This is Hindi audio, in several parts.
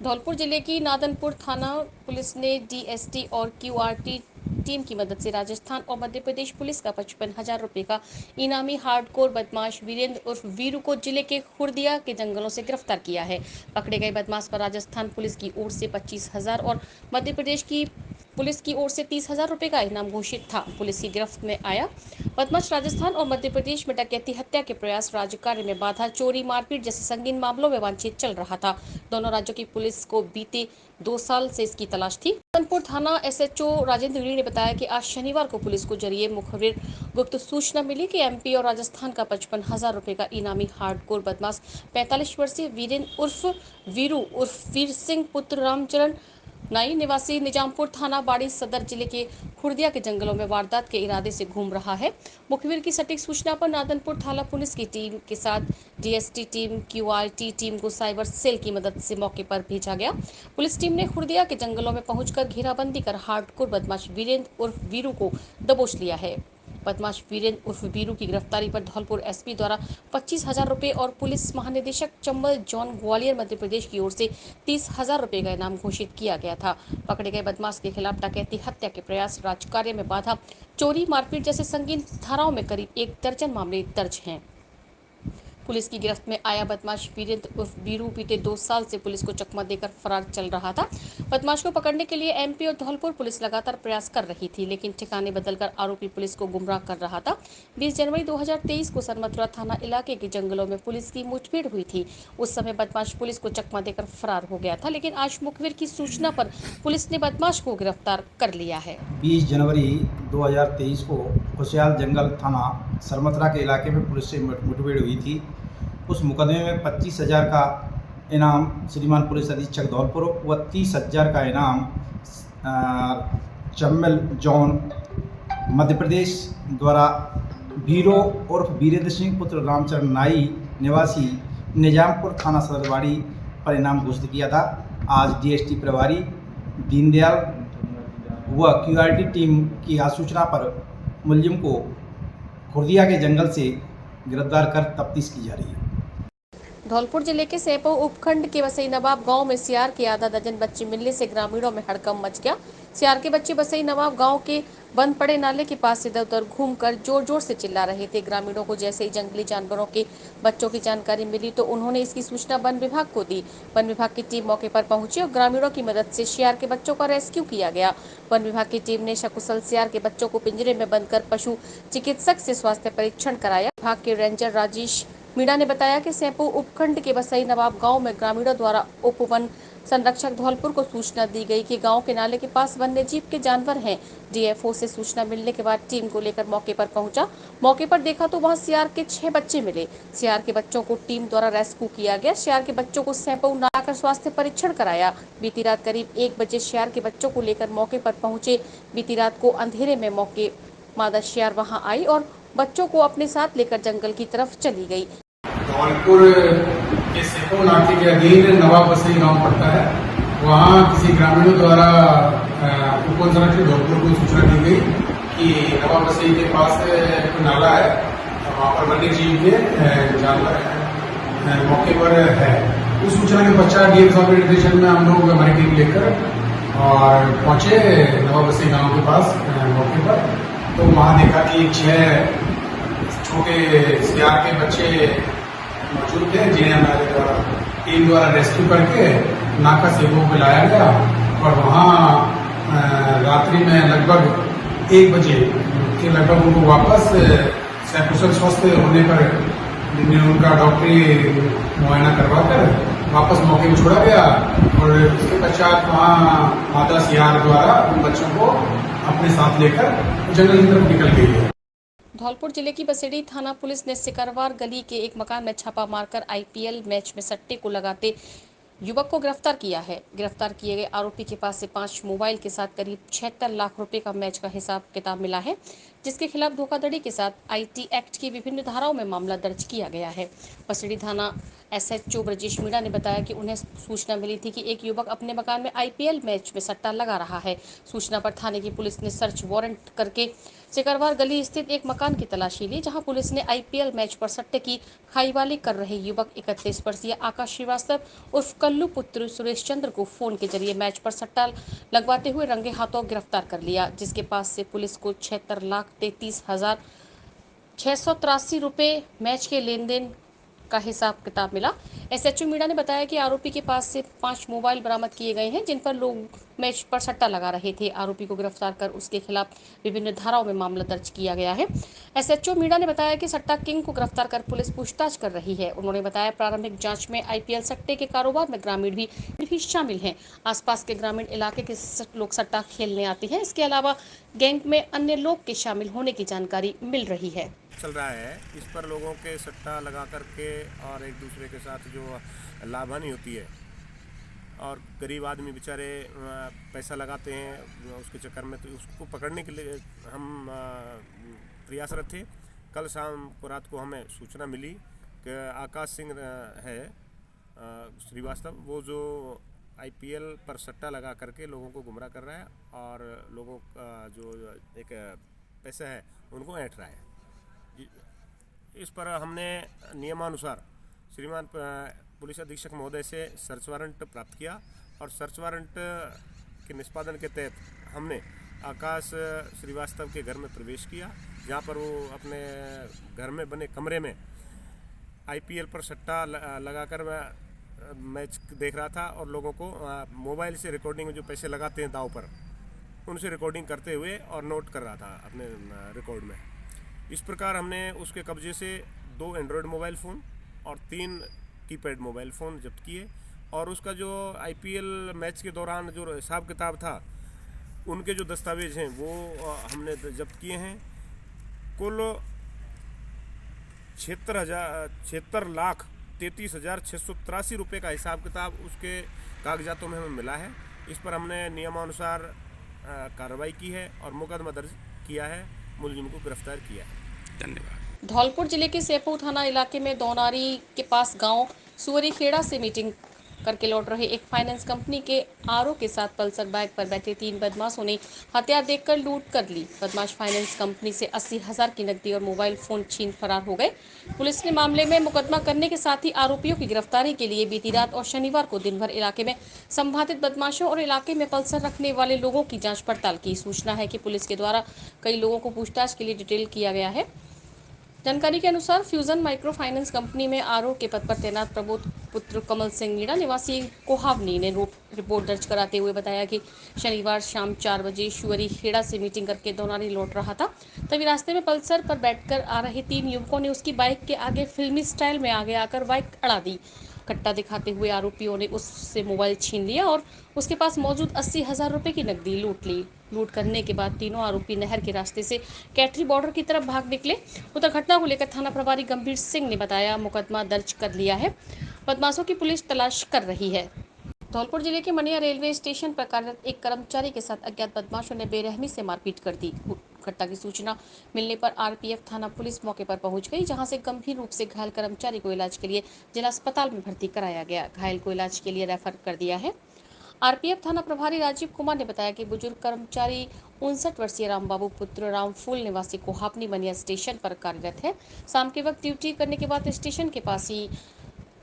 धौलपुर जिले की नादनपुर थाना पुलिस ने डीएसटी और क्यूआरटी टीम की मदद से राजस्थान और मध्य प्रदेश पुलिस का 55,000 रुपए का इनामी हार्डकोर बदमाश वीरेंद्र उर्फ वीरू को जिले के खुर्दिया के जंगलों से गिरफ्तार किया है। पकड़े गए बदमाश पर राजस्थान पुलिस की ओर से 25,000 और मध्य प्रदेश की पुलिस की ओर से 30,000 रुपए का इनाम घोषित था। पुलिस की गिरफ्त में आया बदमाश राजस्थान और मध्य प्रदेश में डकैती, हत्या के प्रयास, राज्य कार्य में बाधा, चोरी, मारपीट जैसे संगीन मामलों में वांछित चल रहा था। दोनों राज्यों की पुलिस को बीते 2 साल से इसकी तलाश थी। कानपुर थाना एसएचओ राजेंद्र गिरी ने बताया कि आज शनिवार को पुलिस को जरिए मुखबिर गुप्त सूचना मिली कि एमपी और राजस्थान का 55,000 रुपए का इनामी हार्डकोर बदमाश 45 वर्षीय वीरेंद्र उर्फ वीरू उर्फ वीर सिंह पुत्र रामचरण नई निवासी निजामपुर थाना बाड़ी सदर जिले के खुर्दिया के जंगलों में वारदात के इरादे से घूम रहा है। मुखबिर की सटीक सूचना पर नादनपुर थाना पुलिस की टीम के साथ डीएसटी टीम, क्यूआरटी टीम को साइबर सेल की मदद से मौके पर भेजा गया। पुलिस टीम ने खुर्दिया के जंगलों में पहुंचकर घेराबंदी कर हार्डकोर बदमाश वीरेंद्र उर्फ वीरू को दबोच लिया है। बदमाश वीरेंद्र उर्फ वीरू की गिरफ्तारी पर धौलपुर एसपी द्वारा 25,000 रुपए और पुलिस महानिदेशक चंबल जॉन ग्वालियर मध्य प्रदेश की ओर से 30,000 रुपए का इनाम घोषित किया गया था। पकड़े गए बदमाश के खिलाफ डकैती, हत्या के प्रयास, राजकार्य में बाधा, चोरी, मारपीट जैसे संगीन धाराओं में करीब 1 दर्जन मामले दर्ज हैं। पुलिस की गिरफ्त में आया बदमाश वीरेंद्र उर्फ वीरू बीते 2 साल से पुलिस को चकमा देकर फरार चल रहा था। बदमाश को पकड़ने के लिए एमपी और धौलपुर पुलिस लगातार प्रयास कर रही थी, लेकिन ठिकाने बदलकर आरोपी पुलिस को गुमराह कर रहा था। 20 जनवरी 2023 को सरमथुरा थाना इलाके के जंगलों में पुलिस की मुठभेड़ हुई थी। उस समय बदमाश पुलिस को चकमा देकर फरार हो गया था, लेकिन आज मुखबिर की सूचना पर पुलिस ने बदमाश को गिरफ्तार कर लिया है। 20 जनवरी 2023 को खुशहाल जंगल थाना सरमथुरा के इलाके में पुलिस से मुठभेड़ हुई थी। उस मुकदमे में 25,000 का इनाम श्रीमान पुलिस अधीक्षक धौलपुर व 30,000 का इनाम चंबल जॉन मध्य प्रदेश द्वारा वीरो उर्फ वीरेंद्र सिंह पुत्र रामचरण नाई निवासी निजामपुर थाना सदरवाड़ी पर इनाम घोषित किया था। आज डीएसटी प्रभारी दीनदयाल व क्यूआरटी टीम की सूचना पर मुलजिम को खुर्दिया के जंगल से गिरफ्तार कर तफ्तीश की जा रही है। धौलपुर जिले के सेपो उपखंड के बसई नवाब गांव में सियार के आधा दर्जन बच्चे मिलने से ग्रामीणों में हड़कंप मच गया। सियार के बच्चे बसई नवाब गांव के बंद पड़े नाले के पास इधर उधर घूमकर जोर जोर से चिल्ला रहे थे। ग्रामीणों को जैसे ही जंगली जानवरों के बच्चों की जानकारी मिली तो उन्होंने इसकी सूचना वन विभाग को दी। वन विभाग की टीम मौके पर पहुंची और ग्रामीणों की मदद से सियार के बच्चों का रेस्क्यू किया गया। वन विभाग की टीम ने सकुशल सियार के बच्चों को पिंजरे में बंद कर पशु चिकित्सक से स्वास्थ्य परीक्षण कराया। विभाग के रेंजर राजेश मीणा ने बताया कि सेपो उपखंड के बसई नवाब गांव में ग्रामीणों द्वारा उप वन संरक्षक धौलपुर को सूचना दी गई कि गांव के नाले के पास वन्य जीव के जानवर हैं। डीएफओ से सूचना मिलने के बाद टीम को लेकर मौके पर पहुंचा। मौके पर देखा तो वहां सियार के 6 बच्चे मिले। सियार के बच्चों को टीम द्वारा रेस्क्यू किया गया। सियार के बच्चों को सेपो लाकर स्वास्थ्य परीक्षण कराया। बीती रात करीब 1 बजे सियार के बच्चों को लेकर मौके पर पहुंचे। बीती रात को अंधेरे में मौके मादा सियार वहां आई और बच्चों को अपने साथ लेकर जंगल की तरफ चली गई। धौलपुर के सेपो नाके के अधीन नवाब बसई गांव पड़ता है। वहां किसी ग्रामीणों द्वारा उप वन संरक्षक धौलपुर को सूचना दी गई कि नवाब बसई के पास एक नाला है, वहां पर वन्य जीव के जानवर मौके पर है। उस सूचना के पश्चात डीएम साहब के निर्देशन में हम लोग हमारी टीम लेकर और पहुंचे नवाब बसई गांव के पास मौके पर। तो वहां देखा कि 6 छोटे सियार के बच्चे मौजूद थे, जिन्हें हमारे टीम द्वारा रेस्क्यू करके नाका सेबो में लाया गया और वहाँ रात्रि में लगभग 1 बजे के लगभग उनको वापस सकुशल स्वस्थ होने पर उनका डॉक्टरी मुआयना करवाकर वापस मौके पर छोड़ा गया और इसके पश्चात वहाँ मादा सियार द्वारा उन बच्चों को अपने साथ लेकर जंगल की तरफ निकल गई है। धौलपुर जिले की बसेड़ी थाना पुलिस ने सिकरवार गली के एक मकान में छापा मारकर आईपीएल मैच में सट्टे को लगाते युवक को गिरफ्तार किया है। गिरफ्तार किए गए आरोपी के पास से 5 मोबाइल के साथ करीब 76 लाख रुपए का मैच का हिसाब किताब मिला है। जिसके खिलाफ धोखाधड़ी के साथ आईटी एक्ट की विभिन्न धाराओं में मामला दर्ज किया गया है। पसड़ी थाना एसएचओ ब्रजेश मीणा ने बताया कि उन्हें सूचना मिली थी कि एक युवक अपने मकान में आईपीएल मैच में सट्टा लगा रहा है। सूचना पर थाने की पुलिस ने सर्च वारंट करके सिकरवार गली स्थित एक मकान की तलाशी ली, जहां पुलिस ने आईपीएल मैच पर सट्टे की खाईवाली कर रहे युवक 31 वर्षीय आकाश श्रीवास्तव उर्फ कल्लू पुत्र सुरेश चंद्र को फोन के जरिए मैच पर सट्टा लगवाते हुए रंगे हाथों गिरफ्तार कर लिया, जिसके पास से पुलिस को 76,33,683 रुपए मैच के लेन देन का हिसाब किताब मिला। एसएचओ मीणा ने बताया कि आरोपी के पास से 5 मोबाइल बरामद किए गए हैं, जिन पर लोग मैच पर सट्टा लगा रहे थे। आरोपी को गिरफ्तार कर उसके खिलाफ विभिन्न धाराओं में मामला दर्ज किया गया है। एसएचओ मीणा ने बताया कि सट्टा किंग को गिरफ्तार कर पुलिस पूछताछ कर रही है। उन्होंने बताया प्रारंभिक जांच में आईपीएल सट्टे के कारोबार में ग्रामीण भी शामिल हैं। आसपास के ग्रामीण इलाके के लोग सट्टा खेलने आते हैं। इसके अलावा गैंग में अन्य लोग के शामिल होने की जानकारी मिल रही है। चल रहा है, इस पर लोगों के सट्टा लगा करके और एक दूसरे के साथ जो लाभानी होती है और गरीब आदमी बेचारे पैसा लगाते हैं उसके चक्कर में, तो उसको पकड़ने के लिए हम प्रयासरत थे। कल शाम को रात को हमें सूचना मिली कि आकाश सिंह है श्रीवास्तव, वो जो आईपीएल पर सट्टा लगा करके लोगों को गुमराह कर रहा है और लोगों का जो एक पैसा है उनको ऐंठ रहा है। इस पर हमने नियमानुसार श्रीमान पुलिस अधीक्षक महोदय से सर्च वारंट प्राप्त किया और सर्च वारंट के निष्पादन के तहत हमने आकाश श्रीवास्तव के घर में प्रवेश किया, जहां पर वो अपने घर में बने कमरे में आईपीएल पर सट्टा लगाकर मैच देख रहा था और लोगों को मोबाइल से रिकॉर्डिंग में जो पैसे लगाते हैं दांव पर, उनसे रिकॉर्डिंग करते हुए और नोट कर रहा था अपने रिकॉर्ड में। इस प्रकार हमने उसके कब्जे से 2 एंड्रॉयड मोबाइल फ़ोन और 3 कीपैड मोबाइल फ़ोन जब्त किए और उसका जो आईपीएल मैच के दौरान जो हिसाब किताब था, उनके जो दस्तावेज हैं वो हमने जब्त किए हैं। कुल 76,33,683 रुपये का हिसाब किताब उसके कागजातों में हमें मिला है। इस पर हमने नियमानुसार कार्रवाई की है और मुकदमा दर्ज किया है, मुलजिम को गिरफ्तार किया है। धन्यवाद। धौलपुर जिले के सेपू थाना इलाके में दोनारी के पास गांव सुवरी खेड़ा से मीटिंग करके लौट रहे एक फाइनेंस कंपनी के आरओ के साथ पल्सर बाइक पर बैठे 3 बदमाशों ने हथियार देखकर लूट कर ली। बदमाश फाइनेंस कंपनी से 80,000 की नकदी और मोबाइल फोन छीन फरार हो गए। पुलिस ने मामले में मुकदमा करने के साथ ही आरोपियों की गिरफ्तारी के लिए बीती रात और शनिवार को दिन भर इलाके में संभावित बदमाशों और इलाके में पल्सर रखने वाले लोगों की जाँच पड़ताल की। सूचना है कि पुलिस के द्वारा कई लोगों को पूछताछ के लिए डिटेल किया गया है। जानकारी के अनुसार फ्यूजन माइक्रो फाइनेंस कंपनी में आरओ के पद पर तैनात प्रबोध पुत्र कमल सिंह मीणा निवासी कोहावनी ने रिपोर्ट दर्ज कराते हुए बताया कि शनिवार शाम 4 बजे शुअरी खेड़ा से मीटिंग करके दोनारी लौट रहा था। तभी रास्ते में पल्सर पर बैठकर आ रहे 3 युवकों ने उसकी बाइक के आगे फिल्मी स्टाइल में आगे आकर बाइक अड़ा दी। कट्टा दिखाते हुए आरोपियों ने उससे मोबाइल छीन लिया और उसके पास मौजूद 80,000 रुपये की नकदी लूट ली। लूट करने के बाद तीनों आरोपी नहर के रास्ते से कैथरी बॉर्डर की तरफ भाग निकले। उधर घटना को लेकर थाना प्रभारी गंभीर सिंह ने बताया मुकदमा दर्ज कर लिया है, बदमाशों की पुलिस तलाश कर रही है। धौलपुर जिले के मनिया रेलवे स्टेशन पर कार्यरत एक कर्मचारी के साथ अज्ञात बदमाशों ने बेरहमी से मारपीट कर दी। घटना की सूचना मिलने पर आरपीएफ थाना पुलिस मौके पर पहुंच गई, जहां से गंभीर रूप से घायल कर्मचारी को इलाज के लिए जिला अस्पताल में भर्ती कराया गया। घायल को इलाज के लिए रेफर कर दिया है। आरपीएफ थाना प्रभारी राजीव कुमार ने बताया कि बुजुर्ग कर्मचारी 59 वर्षीय रामबाबू पुत्र रामफूल निवासी कोहापनी मनिया स्टेशन पर कार्यरत है। शाम के वक्त ड्यूटी करने के बाद स्टेशन के पास ही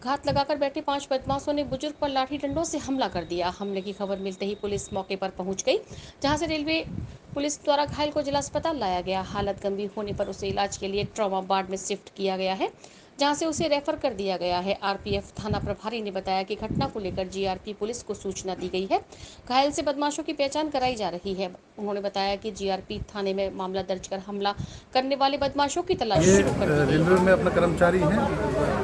घात लगाकर बैठे 5 बदमाशों ने बुजुर्ग पर लाठी डंडों से हमला कर दिया। हमले की खबर मिलते ही पुलिस मौके पर पहुंच गई, जहां से रेलवे पुलिस द्वारा घायल को जिला अस्पताल लाया गया। हालत गंभीर होने पर उसे इलाज के लिए ट्रॉमा वार्ड में शिफ्ट किया गया है, जहां से उसे रेफर कर दिया गया है। आरपीएफ थाना प्रभारी ने बताया कि घटना को लेकर जीआरपी पुलिस को सूचना दी गई है। घायल से बदमाशों की पहचान कराई जा रही है। उन्होंने बताया कि जीआरपी थाने में मामला दर्ज कर हमला करने वाले बदमाशों की तलाश शुरू कर दी गई है। रेलवे में अपना कर्मचारी हैं,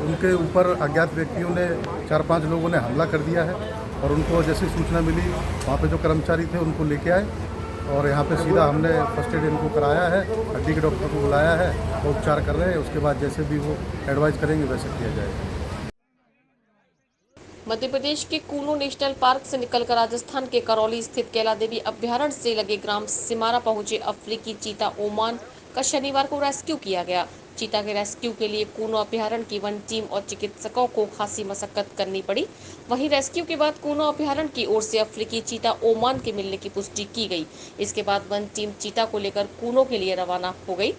उनके ऊपर अज्ञात व्यक्तियों ने 4-5 लोगों ने हमला कर दिया है और उनको जैसी सूचना मिली वहाँ पे जो कर्मचारी थे उनको लेके आए और यहाँ पे सीधा हमने फर्स्ट एड इनको कराया है, हड्डी के डॉक्टर को बुलाया है, वो उपचार कर रहे हैं। उसके बाद जैसे भी वो एडवाइस करेंगे वैसे किया जाएगा। मध्य प्रदेश के कूनो नेशनल पार्क से निकलकर राजस्थान के करौली स्थित कैला देवी अभ्यारण्य से लगे ग्राम सिमारा पहुंचे अफ्रीकी चीता ओमान का शनिवार को रेस्क्यू किया गया। चीता के रेस्क्यू के लिए कूनो अभ्यारण्य की वन टीम और चिकित्सकों को खासी मशक्कत करनी पड़ी। वहीं रेस्क्यू के बाद कूनो अभ्यारण्य की ओर से अफ्रीकी चीता ओमान के मिलने की पुष्टि की गई। इसके बाद वन टीम चीता को लेकर कूनो के लिए रवाना हो गई।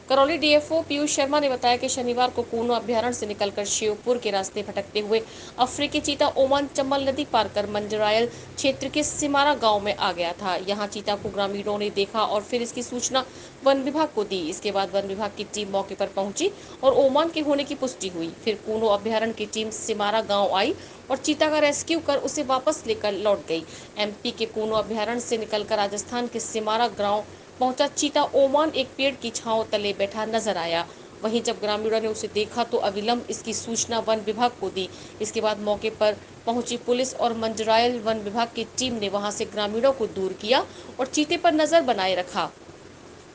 करौली डीएफओ पीयूष शर्मा ने बताया कि शनिवार को कूनो अभ्यारण्य से निकलकर शिवपुर के रास्ते भटकते हुए अफ्रीकी चीता ओमान चंबल नदी पार कर मंजरायल क्षेत्र के सिमारा गांव में आ गया था। यहां चीता को ग्रामीणों ने देखा और फिर इसकी सूचना वन विभाग को दी। इसके बाद वन विभाग की टीम मौके पर पहुंची और ओमान के होने की पुष्टि हुई। फिर कूनो अभ्यारण्य की टीम सिमारा गाँव आई और चीता का रेस्क्यू कर उसे वापस लेकर लौट गई। एमपी के कूनो अभ्यारण्य से निकलकर राजस्थान के सिमारा गाँव पहुंचा चीता ओमान एक पेड़ की छांव तले बैठा नजर आया। वहीं जब ग्रामीणों ने उसे देखा तो अविलंब इसकी सूचना वन विभाग को दी। इसके बाद मौके पर पहुंची पुलिस और मंजरायल वन विभाग की टीम ने वहां से ग्रामीणों को दूर किया और चीते पर नजर बनाए रखा।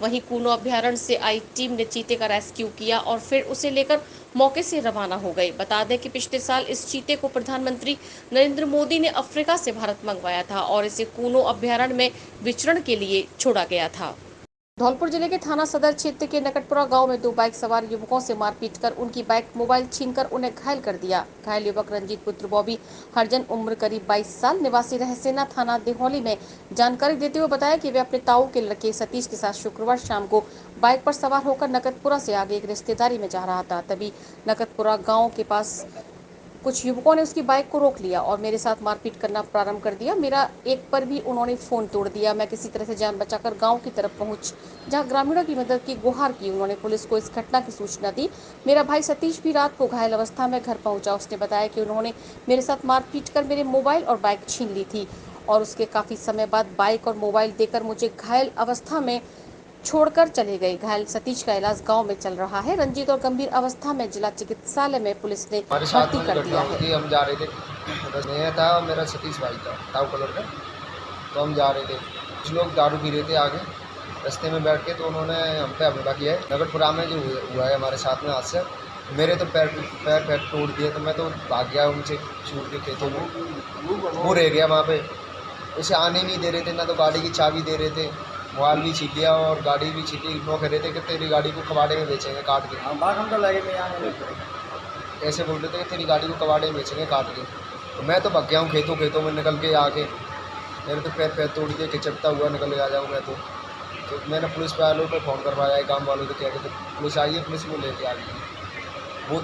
वहीं कूनो अभ्यारण्य से आई टीम ने चीते का रेस्क्यू किया और फिर उसे लेकर मौके से रवाना हो गए। बता दें कि पिछले साल इस चीते को प्रधानमंत्री नरेंद्र मोदी ने अफ्रीका से भारत मंगवाया था और इसे कूनो अभ्यारण्य में विचरण के लिए छोड़ा गया था। धौलपुर जिले के थाना सदर क्षेत्र के नकटपुरा गांव में 2 बाइक सवार युवकों से मारपीट कर उनकी बाइक मोबाइल छीनकर उन्हें घायल कर दिया। घायल युवक रंजीत पुत्र बॉबी हरजन उम्र करीब 22 साल निवासी रहसेना थाना देहौली में जानकारी देते हुए बताया कि वे अपने ताऊ के लड़के सतीश के साथ शुक्रवार शाम को बाइक पर सवार होकर नकटपुरा से आगे एक रिश्तेदारी में जा रहा था। तभी नकटपुरा गाँव के पास कुछ युवकों ने उसकी बाइक को रोक लिया और मेरे साथ मारपीट करना प्रारंभ कर दिया। मेरा एक पर भी उन्होंने फोन तोड़ दिया। मैं किसी तरह से जान बचाकर गांव की तरफ पहुंच जहां ग्रामीणों की मदद की गुहार की। उन्होंने पुलिस को इस घटना की सूचना दी। मेरा भाई सतीश भी रात को घायल अवस्था में घर पहुंचा। उसने बताया कि उन्होंने मेरे साथ मारपीट कर मेरे मोबाइल और बाइक छीन ली थी और उसके काफी समय बाद बाइक और मोबाइल देकर मुझे घायल अवस्था में छोड़कर चले गए। घायल सतीश का इलाज गांव में चल रहा है। रंजीत और गंभीर अवस्था में जिला चिकित्सालय में पुलिस ने भर्ती कर दिया है। हम जा रहे थे, मैं था और मेरा सतीश भाई था ताऊ कलर का। तो हम जा रहे थे, कुछ लोग दारू पी रहे थे आगे रास्ते में बैठ के, तो उन्होंने हम पे हमला किया है। नगरपुरा में जो हुआ है हमारे साथ में हादसा, मेरे तो पैर तोड़ दिए। तो मैं तो भाग गया उनसे छूट के खेतों में, वो रह गया वहाँ पे। उसे आने नहीं दे रहे थे, ना तो गाड़ी की चाबी दे रहे थे, मोबाइल भी छीन लिया और गाड़ी भी छीन ली। नो कह रहे थे कि तेरी गाड़ी को कबाड़े में बेचेंगे काट के। हम तो लगे ऐसे बोल रहे थे कि तेरी गाड़ी को कबाड़े में बेचेंगे काट के। तो मैं तो भग गया हूँ खेतों में निकल के आके, मेरे तो पैर तोड़ के खिंचकता हुआ निकल आ जाऊँ मैं तो मैंने पुलिस वालों को फ़ोन करवाया है, गाँव वालों को कह के। तो पुलिस आई है, पुलिस को लेके आ गई। वो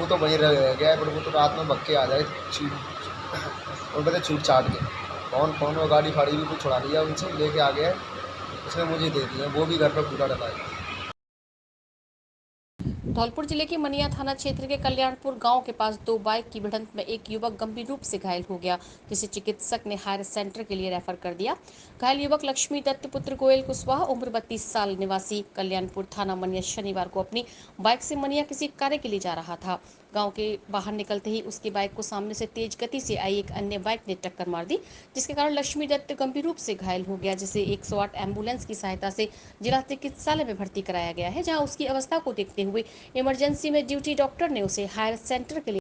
तो वहीं रह गया है, पर वो तो रात में भग के आ जाए और बताए छूट छाट के फोन और गाड़ी फाड़ी भी कुछ छुड़ा लिया उनसे, लेके आ गया है। उसने मुझे दे दिया, वो भी घर पर पूरा डला है। धौलपुर जिले के मनिया थाना क्षेत्र के कल्याणपुर गांव के पास 2 बाइक की भिड़ंत में एक युवक गंभीर रूप से घायल हो गया, जिसे चिकित्सक ने हायर सेंटर के लिए रेफर कर दिया। घायल युवक लक्ष्मी दत्त पुत्र गोयल कुशवाहा उम्र 32 साल निवासी कल्याणपुर थाना मनिया शनिवार को अपनी बाइक से मनिया किसी कार्य के लिए जा रहा था। गांव के बाहर निकलते ही उसकी बाइक को सामने से तेज गति से आई एक अन्य बाइक ने टक्कर मार दी, जिसके कारण लक्ष्मी दत्त गंभीर रूप से घायल हो गया, जिसे 108 एम्बुलेंस की सहायता से जिला चिकित्सालय में भर्ती कराया गया है, जहां उसकी अवस्था को देखते हुए इमरजेंसी में ड्यूटी डॉक्टर ने उसे हायर सेंटर के लिए